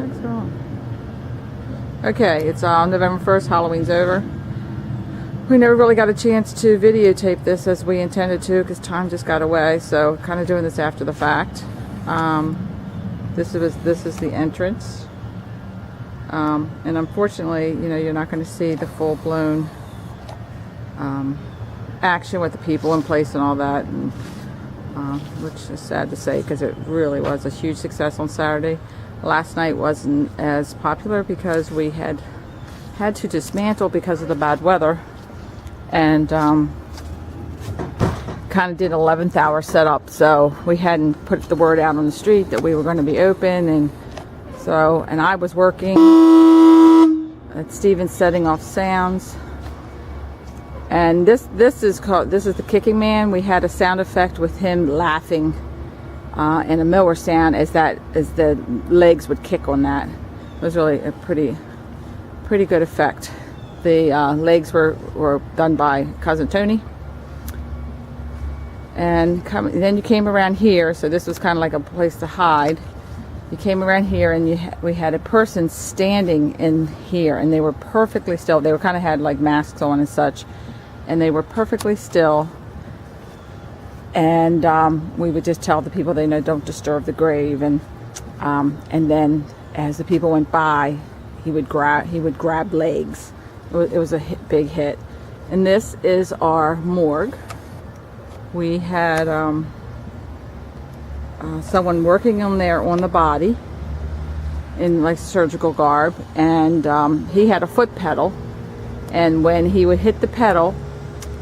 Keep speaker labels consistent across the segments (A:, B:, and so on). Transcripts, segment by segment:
A: heck's going on? Okay, it's November 1st, Halloween's over. We never really got a chance to videotape this as we intended to because time just got away, so kind of doing this after the fact. This is the entrance. And unfortunately, you know, you're not going to see the full-blown action with the people in place and all that, and, which is sad to say because it really was a huge success on Saturday. Last night wasn't as popular because we had to dismantle because of the bad weather, and kind of did 11th hour setup, so we hadn't put the word out on the street that we were going to be open, and I was working at Steven's setting off sounds. And this is the Kicking Man. We had a sound effect with him laughing, and a Miller sound as the legs would kick on that. It was really a pretty good effect. The legs were done by Cousin Tony. And then you came around here, so this was kind of like a place to hide. You came around here, and we had a person standing in here, and they were perfectly still. They kind of had like masks on and such, and they were perfectly still. And we would just tell the people, they know, don't disturb the grave. And then as the people went by, he would grab legs. It was a big hit. And this is our morgue. We had someone working on the body in like surgical garb, and he had a foot pedal, and when he would hit the pedal,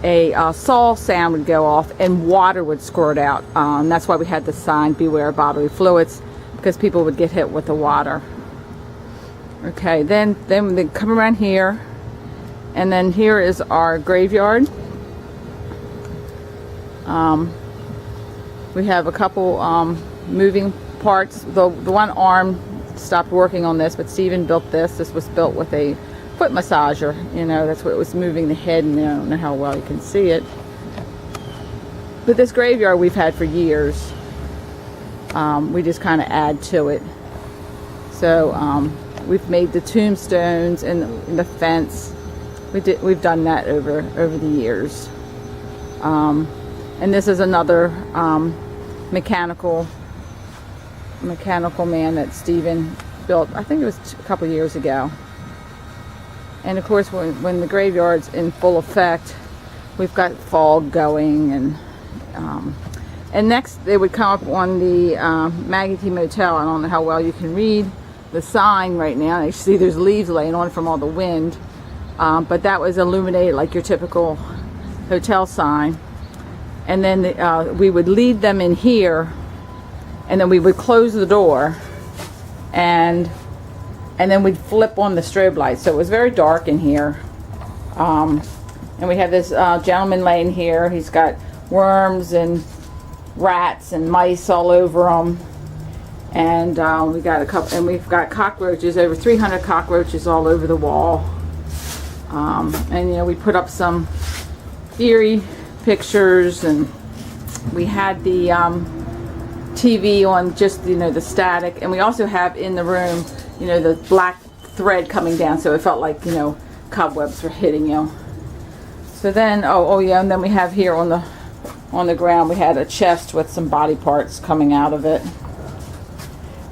A: a saw sound would go off and water would squirt out. That's why we had the sign, beware bodily fluids, because people would get hit with the water. Okay, then they come around here, and then here is our graveyard. We have a couple moving parts. The one arm stopped working on this, but Steven built this. This was built with a foot massager. You know, that's what was moving the head, and I don't know how well you can see it. But this graveyard we've had for years. We just kind of add to it. So we've made the tombstones and the fence. We've done that over the years. And this is another mechanical man that Steven built. I think it was a couple years ago. And of course, when the graveyard's in full effect, we've got fog going, and next they would come up on the Maggie T Motel. I don't know how well you can read the sign right now. You see there's leaves laying on from all the wind, but that was illuminated like your typical hotel sign. And then we would lead them in here, and then we would close the door, and then we'd flip on the strobe light. So it was very dark in here. And we have this gentleman laying here. He's got worms and rats and mice all over him. And we've got cockroaches, over 300 cockroaches all over the wall. And you know, we put up some eerie pictures, and we had the TV on, just, you know, the static, and we also have in the room, you know, the black thread coming down, so it felt like, you know, cobwebs were hitting you. So then and then we have here on the ground, we had a chest with some body parts coming out of it.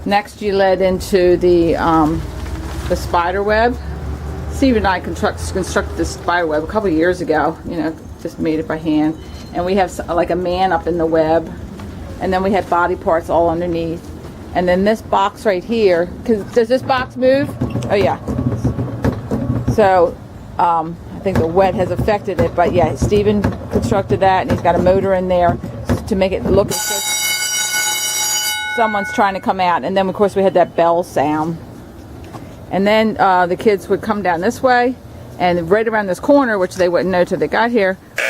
A: Next, you led into the spider web. Steve and I constructed this spider web a couple of years ago, you know, just made it by hand. And we have like a man up in the web, and then we had body parts all underneath. And then this box right here, does this box move? Oh yeah. So I think the wet has affected it, but yeah, Steven constructed that, and he's got a motor in there to make it look as if someone's trying to come out. And then of course we had that bell sound. And then the kids would come down this way, and right around this corner, which they wouldn't know till they got here, we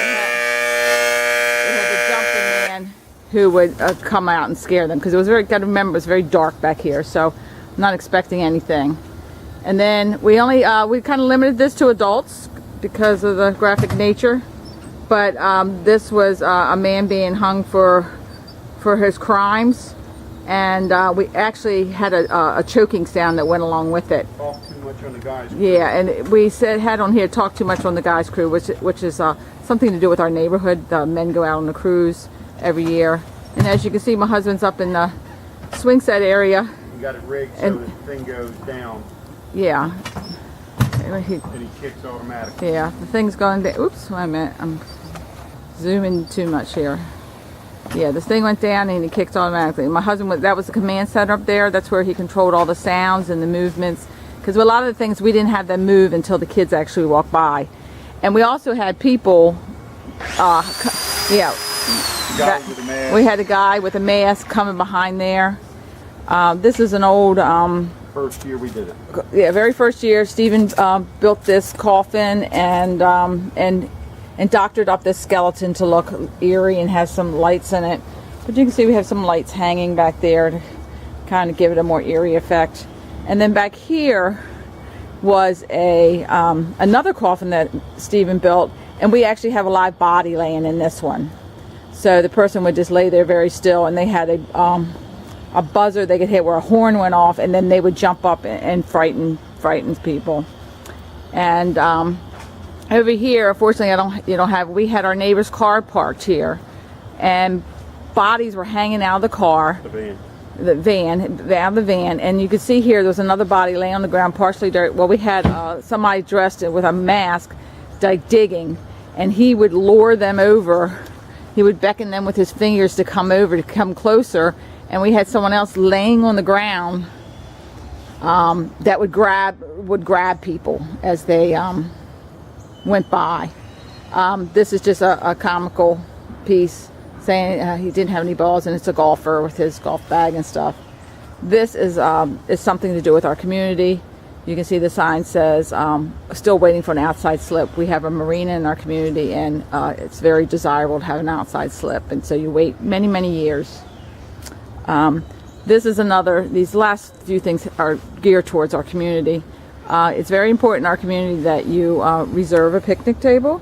A: had the jumping man who would come out and scare them, because it was gotta remember, it was very dark back here, so I'm not expecting anything. And then we kind of limited this to adults because of the graphic nature, but this was a man being hung for his crimes, and we actually had a choking sound that went along with it.
B: Talk too much on the guys' crew.
A: Yeah, and we had on here, talk too much on the guys' crew, which is something to do with our neighborhood. The men go out on the cruise every year. And as you can see, my husband's up in the swing set area.
B: You got it rigged so the thing goes down.
A: Yeah.
B: And he kicks automatically.
A: Yeah, the thing's going down. Oops, wait a minute. I'm zooming too much here. Yeah, this thing went down and he kicked automatically. My husband, that was the command center up there. That's where he controlled all the sounds and the movements. Because a lot of the things, we didn't have them move until the kids actually walked by. And we also had people,
B: With a mask.
A: we had a guy with a mask coming behind there. This is an old...
B: First year we did it.
A: Yeah, very first year, Stephen built this coffin and doctored up this skeleton to look eerie and has some lights in it. But you can see we have some lights hanging back there to kind of give it a more eerie effect. And then back here was another coffin that Stephen built, and we actually have a live body laying in this one. So the person would just lay there very still, and they had a buzzer they could hit where a horn went off, and then they would jump up and frighten people. And over here, unfortunately, we had our neighbor's car parked here, and bodies were hanging out of the car. The van, and you can see here there's another body laying on the ground, partially dirt. Well, we had somebody dressed with a mask, like digging, and he would lure them over. He would beckon them with his fingers to come closer. And we had someone else laying on the ground that would grab people as they went by. This is just a comical piece saying he didn't have any balls, and it's a golfer with his golf bag and stuff. This is something to do with our community. You can see the sign says still waiting for an outside slip. We have a marina in our community, and it's very desirable to have an outside slip, and so you wait many years. This is these last few things are geared towards our community. It's very important in our community that you reserve a picnic table.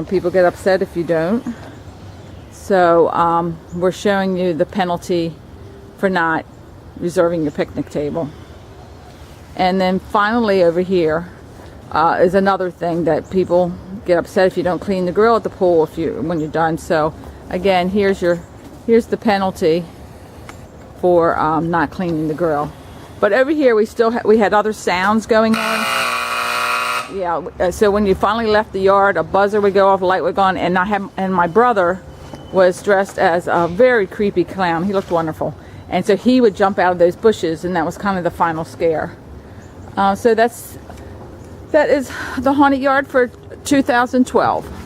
A: People get upset if you don't. So we're showing you the penalty for not reserving your picnic table. And then finally over here is another thing that people get upset if you don't clean the grill at the pool when you're done. So again, here's the penalty for not cleaning the grill. But over here we had other sounds going on. Yeah, so when you finally left the yard, a buzzer would go off, a light would go on, and my brother was dressed as a very creepy clown. He looked wonderful. And so he would jump out of those bushes, and that was kind of the final scare. So that is the Haunted Yard for 2012.